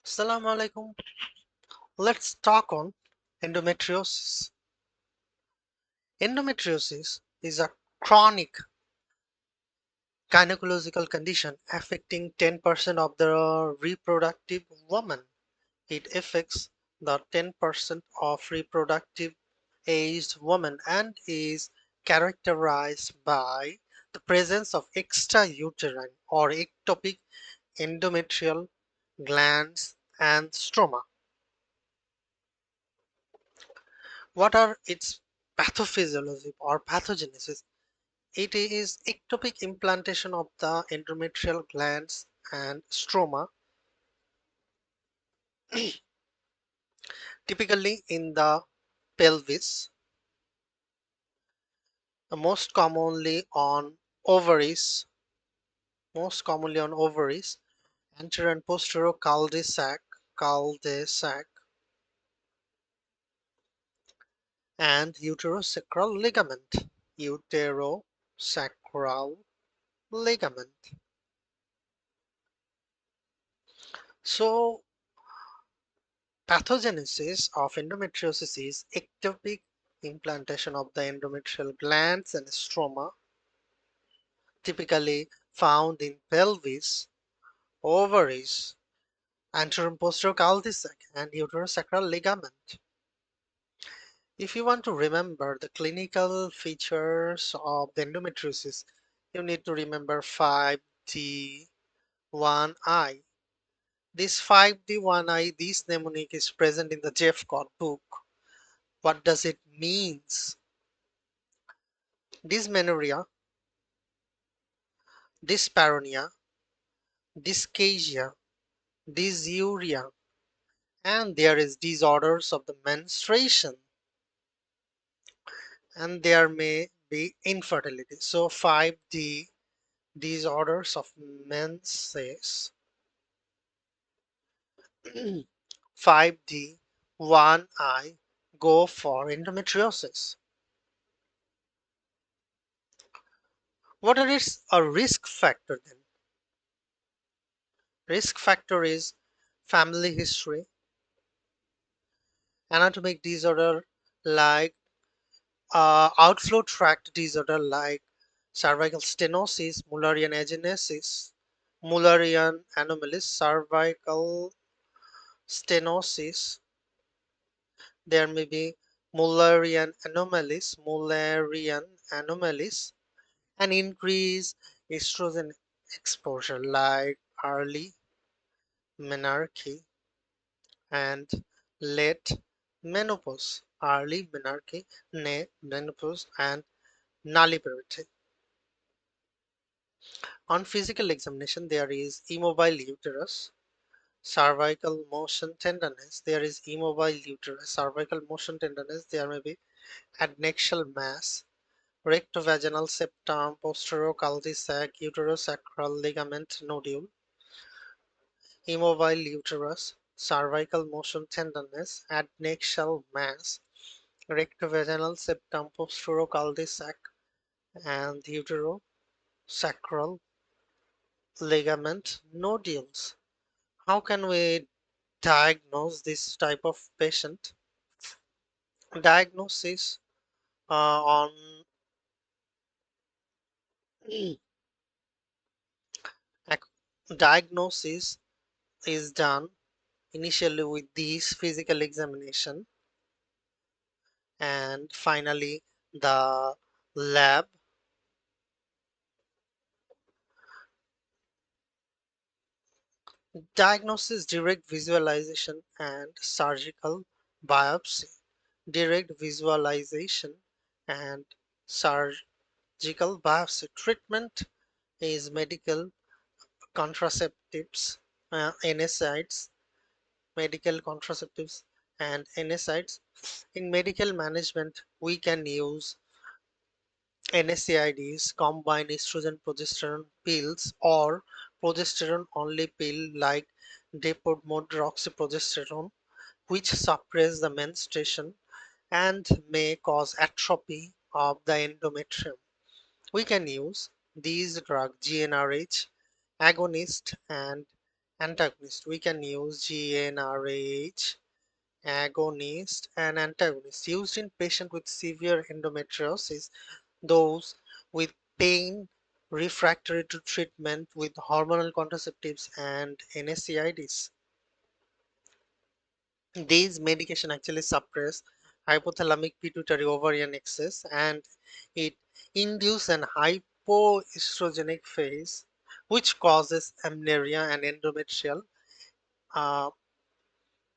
Assalamu alaikum. Let's talk on endometriosis. Endometriosis is a chronic gynecological condition affecting 10% of the reproductive women. It affects the 10% of reproductive aged women and is characterized by the presence of extrauterine or ectopic endometrial glands and stroma. What are its pathophysiology or pathogenesis? It is ectopic implantation of the endometrial glands and stroma, typically in the pelvis, most commonly on ovaries, most commonly on ovaries, anterior and posterior cul-de-sac, and uterosacral ligament, uterosacral ligament. So pathogenesis of endometriosis is ectopic implantation of the endometrial glands and stroma, typically found in pelvis, ovaries, anterior and posterior cul-de-sac, and uterosacral ligament. If you want to remember the clinical features of the endometriosis, you need to remember 5D1I. This 5D1I, this mnemonic is present in the Jeffcott book. What does it means? Dysmenorrhea, dyspareunia, dysphagia, dysuria, and there is disorders of the menstruation, and there may be infertility. So 5D, disorders of menses, 5D, 1I, go for endometriosis. What is a risk factor then? Risk factor is family history, anatomic disorder like outflow tract disorder like cervical stenosis, Mullerian agenesis, Mullerian anomalies, cervical stenosis. There may be Mullerian anomalies, and increased estrogen exposure like early menarche and late menopause, early menarche, menopause, and nulliparity. On physical examination, there is immobile uterus, cervical motion tenderness. There is immobile uterus, cervical motion tenderness. There may be adnexal mass, rectovaginal septum, posterior cul-de-sac, uterosacral ligament nodule, immobile uterus, cervical motion tenderness, adnexal mass, rectovaginal septum, posterior cul-de-sac, and uterosacral ligament nodules. How can we diagnose this type of patient? Diagnosis on diagnosis is done initially with this physical examination and finally the lab. Diagnosis, direct visualization, and surgical biopsy. Direct visualization and surgical biopsy. Treatment is medical contraceptives, NSAIDs, medical contraceptives, and NSAIDs. In medical management, we can use NSAIDs, combined estrogen progesterone pills, or progesterone only pill like depot-modroxyprogesterone, which suppress the menstruation and may cause atrophy of the endometrium. We can use these drugs, GnRH agonist and Antagonist, we can use GnRH, agonist, and antagonist used in patients with severe endometriosis, those with pain refractory to treatment with hormonal contraceptives and NSAIDs. These medication actually suppress hypothalamic pituitary ovarian axis, and it induce an hypoestrogenic phase which causes amenorrhea and endometrial uh,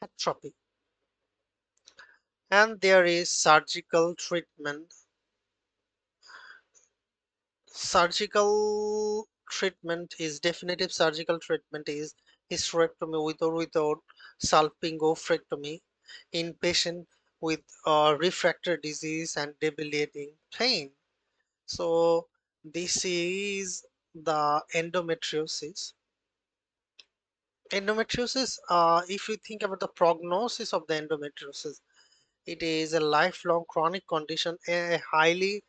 atrophy. And there is surgical treatment. Surgical treatment is definitive surgical treatment is hysterectomy with or without salpingophractomy in patient with refractory disease and debilitating pain. So this is the endometriosis. Endometriosis, if you think about the prognosis of the endometriosis, it is a lifelong chronic condition, a highly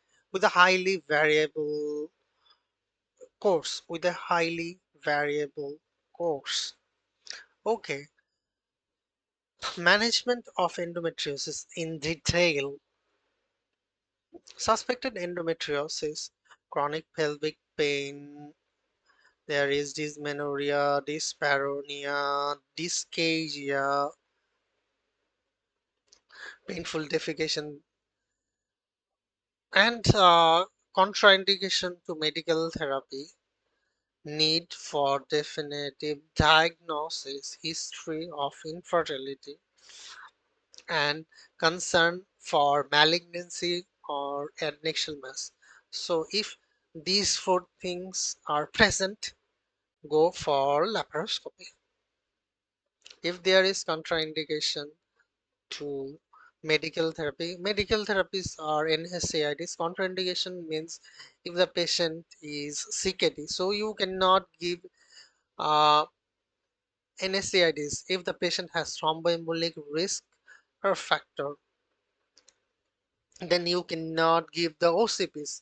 variable course. Okay, management of endometriosis in detail. Suspected endometriosis, chronic pelvic pain, there is dysmenorrhea, dyspareunia, dysphagia, painful defecation, and contraindication to medical therapy, need for definitive diagnosis, history of infertility, and concern for malignancy or adnexal mass. So, if these four things are present, go for laparoscopy. If there is contraindication to medical therapies are NSAIDs. Contraindication means if the patient is CKD, so you cannot give uh, NSAIDs if the patient has thromboembolic risk or factor, then you cannot give the OCPs.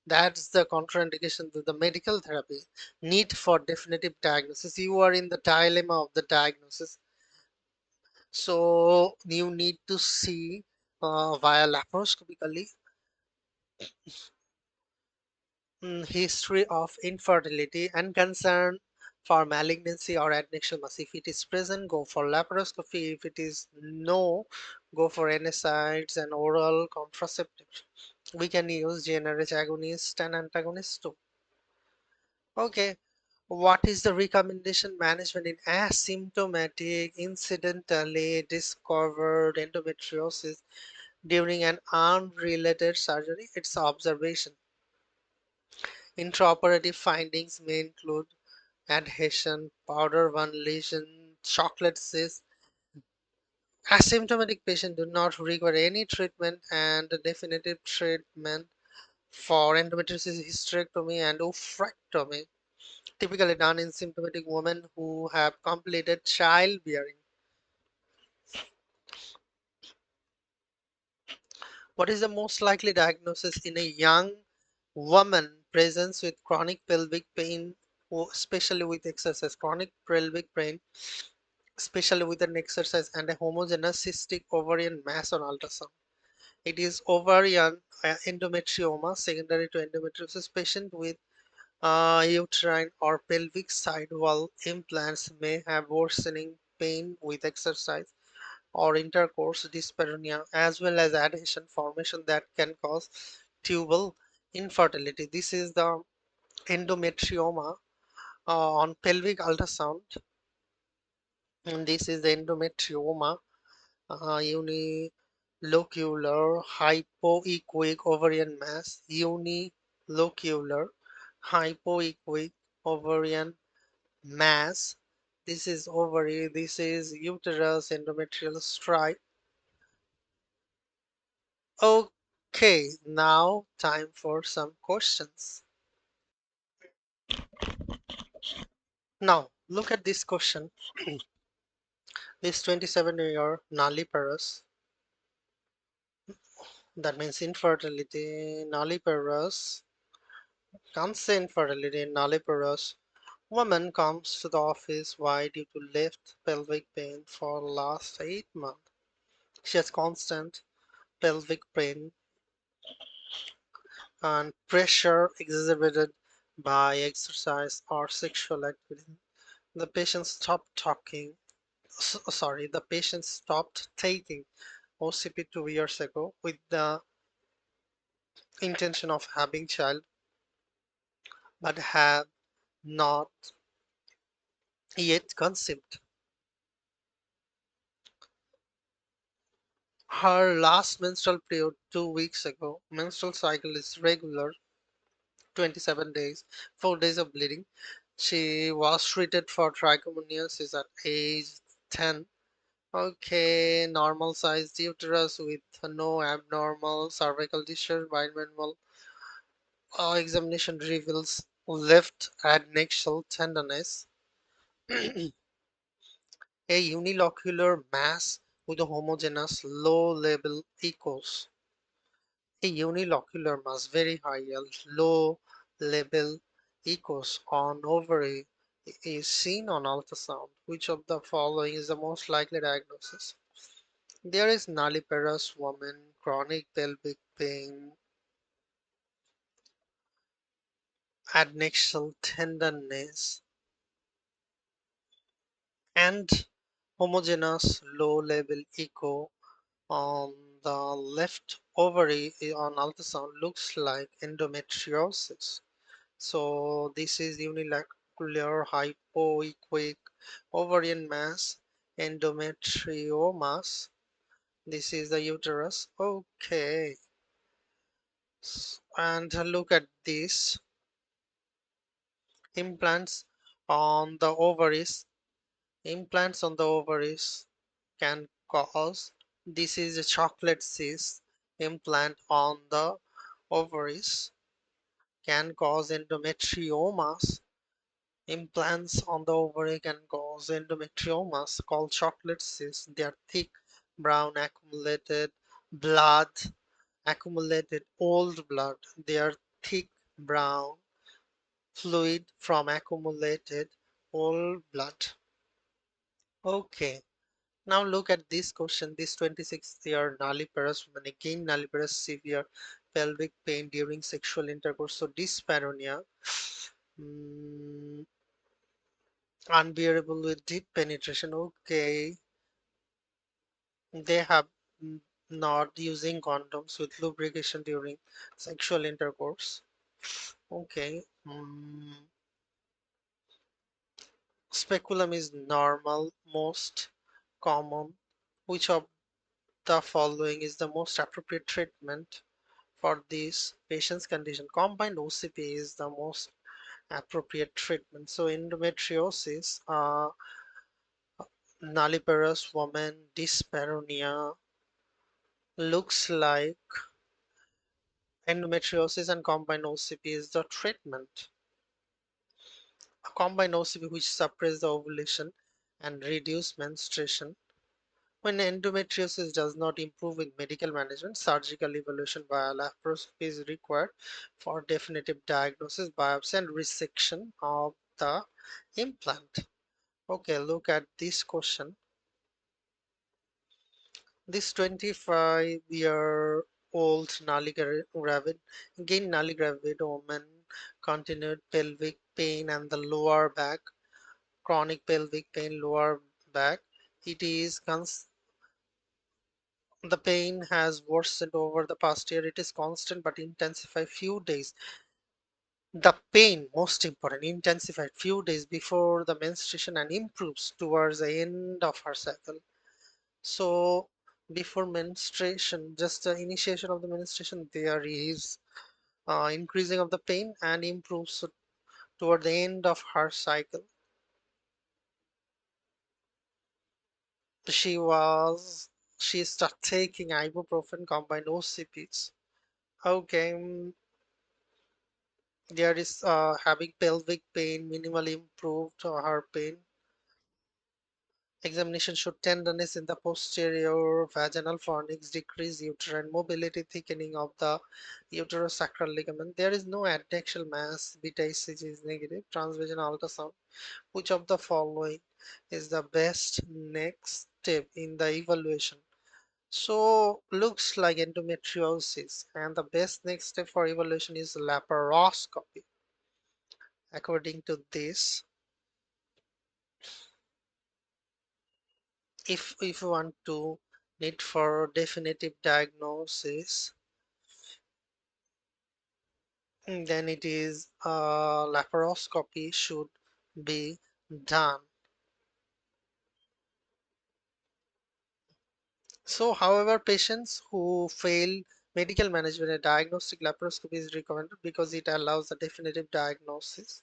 That's the contraindication to the medical therapy. Need for definitive diagnosis. You are in the dilemma of the diagnosis. So you need to see via laparoscopically history of infertility and concern for malignancy or adnexal mass. If it is present, go for laparoscopy. If it is no, go for NSAIDs and oral contraceptives. We can use GnRH agonist and antagonist too. Okay, what is the recommendation management in asymptomatic, incidentally discovered endometriosis during an unrelated surgery? It's observation. Intraoperative findings may include adhesion, powder one lesion, chocolate cyst. Asymptomatic patients do not require any treatment, and definitive treatment for endometriosis is hysterectomy and oophorectomy, typically done in symptomatic women who have completed childbearing. What is the most likely diagnosis in a young woman presents with chronic pelvic pain, especially with exercise? Chronic pelvic pain, especially with an exercise, and a homogeneous cystic ovarian mass on ultrasound. It is ovarian endometrioma secondary to endometriosis. Patient with uterine or pelvic side wall implants may have worsening pain with exercise or intercourse dyspareunia, as well as adhesion formation that can cause tubal infertility. This is the endometrioma on pelvic ultrasound, and this is the endometrioma unilocular hypoechoic ovarian mass, unilocular hypoechoic ovarian mass. This is ovary, this is uterus, endometrial stripe. Okay, now time for some questions. Now, look at this question. This 27-year nulliparous, that means infertility, nulliparous, can't say infertility, nulliparous, Woman comes to the office. Why? Due to left pelvic pain for last 8 months. She has constant pelvic pain and pressure exacerbated by exercise or sexual activity. The patient stopped talking. Sorry, the patient stopped taking OCP 2 years ago with the intention of having child, but have not yet conceived. Her last menstrual period 2 weeks ago. Menstrual cycle is regular, 27 days, 4 days of bleeding. She was treated for trichomoniasis at age 10. Okay, normal sized uterus with no abnormal cervical tissue. Bimanual examination reveals left adnexal tenderness, a unilocular mass with a homogeneous low level echoes. A unilocular mass, very high, a low level echoes on ovary is seen on ultrasound. Which of the following is the most likely diagnosis? There is nulliparous woman, chronic pelvic pain, adnexal tenderness, and homogeneous low level echo on the left ovary on ultrasound looks like endometriosis. So this is unilocular hypoechoic ovarian mass, endometriomas. This is the uterus. Okay, and look at this implants on the ovaries. Implants on the ovaries can cause. This is a chocolate cyst implant on the ovaries can cause endometriomas. Implants on the ovary can cause endometriomas called chocolate cysts. They are thick, brown, blood, accumulated old blood. They are thick, brown fluid from accumulated old blood. Okay, now look at this question. This 26-year nulliparous woman, again nulliparous severe pelvic pain during sexual intercourse. So dyspareunia, mm, unbearable with deep penetration. Okay, they have not using condoms with lubrication during sexual intercourse. Okay, speculum is normal, most common. Which of the following is the most appropriate treatment for this patient's condition? Combined OCP is the most appropriate treatment. So endometriosis, nulliparous woman, dyspareunia, looks like endometriosis and combined OCP is the treatment. A combined OCP which suppress the ovulation and reduce menstruation. When endometriosis does not improve with medical management, surgical evaluation via laparoscopy is required for definitive diagnosis, biopsy, and resection of the implant. Okay, look at this question. This 25-year-old gravid, again gravid woman, continued pelvic pain and the lower back, chronic pelvic pain, lower back. It is the pain has worsened over the past year. It is constant but intensified few days. The pain, most important, intensified few days before the menstruation and improves towards the end of her cycle. So before menstruation, just the initiation of the menstruation, there is increasing of the pain and improves toward the end of her cycle. She was she started taking ibuprofen combined OCPs. Okay, there is having pelvic pain, minimally improved her pain. Examination showed tenderness in the posterior vaginal fornix, decreased uterine mobility, thickening of the uterosacral ligament. There is no adnexal mass. Beta ECG is negative. Transvaginal ultrasound. Which of the following is the best next step in the evaluation? So looks like endometriosis, and the best next step for evaluation is laparoscopy. According to this, if you want to need for definitive diagnosis, then it is laparoscopy should be done. So, however, patients who fail medical management, a diagnostic laparoscopy is recommended because it allows a definitive diagnosis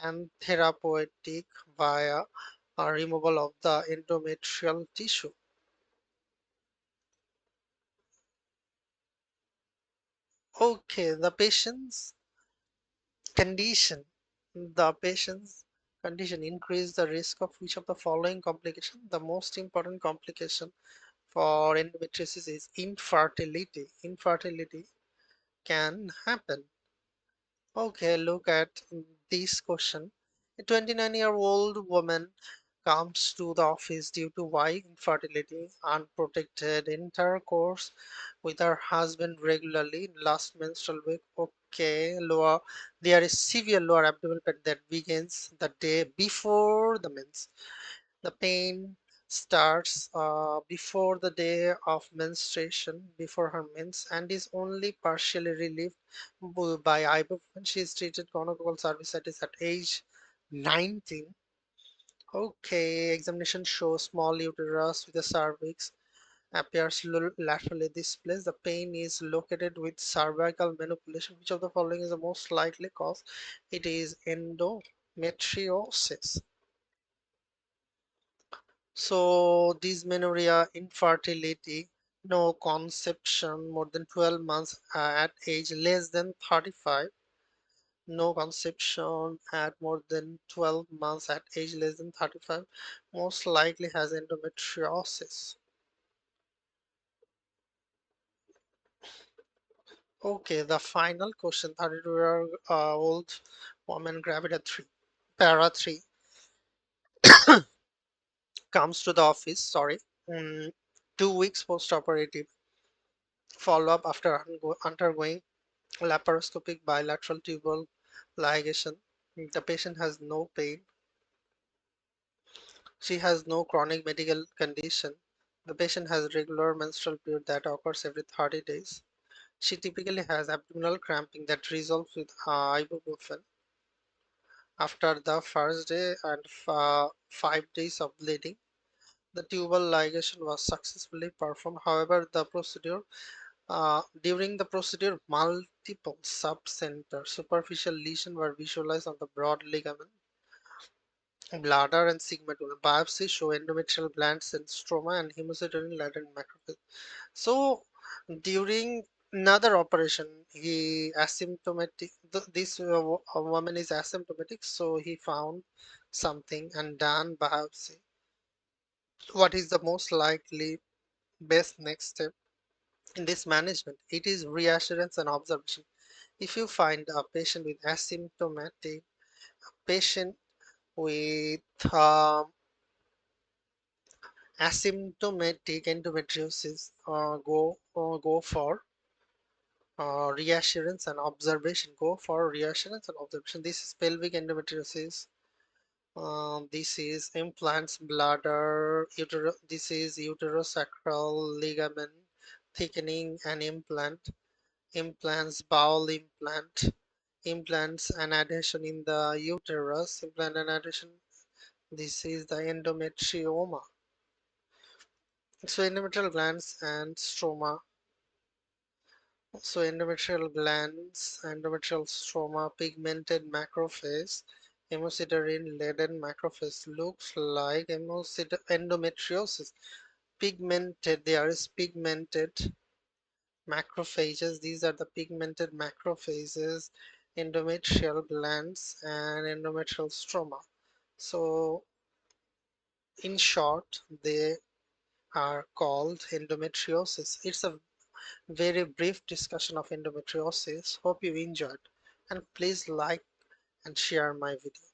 and therapeutic via removal of the endometrial tissue. Okay, condition, the patient's condition increase the risk of which of the following complication? The most important complication for endometriosis is infertility. Infertility can happen. Okay, look at this question. A 29-year-old woman comes to the office due to why infertility, unprotected intercourse with her husband regularly, last menstrual week. Okay, lower, there is severe lower abdominal pain that begins the day before the mens. The pain starts before the day of menstruation, before her mens, and is only partially relieved by ibuprofen. She is treated gynecological services at age 19. Okay, examination shows small uterus with the cervix appears laterally displaced. The pain is located with cervical manipulation. Which of the following is the most likely cause? It is endometriosis. So dysmenorrhea, infertility, no conception more than 12 months at age less than 35, no conception at more than 12 months at age less than 35, most likely has endometriosis. Okay, the final question, 32-year-old woman, gravida 3, para 3, comes to the office, sorry, mm, 2 weeks post-operative follow-up after undergoing laparoscopic bilateral tubal ligation. The patient has no pain. She has no chronic medical condition. The patient has regular menstrual period that occurs every 30 days. She typically has abdominal cramping that resolves with ibuprofen. After the first day and 5 days of bleeding, the tubal ligation was successfully performed. However, during the procedure, multiple subcenter superficial lesions were visualized on the broad ligament, bladder, and sigmoid. Biopsy show endometrial glands and stroma and hemocytoin latent macrophage. So, during another operation, he asymptomatic. This woman is asymptomatic, so he found something and done biopsy. What is the most likely best next step in this management? It is reassurance and observation. If you find a patient with asymptomatic, patient with asymptomatic endometriosis, go for reassurance and observation. Go for reassurance and observation. This is pelvic endometriosis. This is implants, bladder, this is uterosacral ligament thickening and implants, bowel implants and adhesion in the uterus, implant and adhesion. This is the endometrioma. So endometrial glands and stroma. So endometrial stroma, pigmented macrophage, hemocytoin laden macrophage looks like endometriosis. Pigmented, there is pigmented macrophages. These are the pigmented macrophages, endometrial glands and endometrial stroma. So In short, they are called endometriosis. It's a very brief discussion of endometriosis. Hope you enjoyed, and please like and share my video.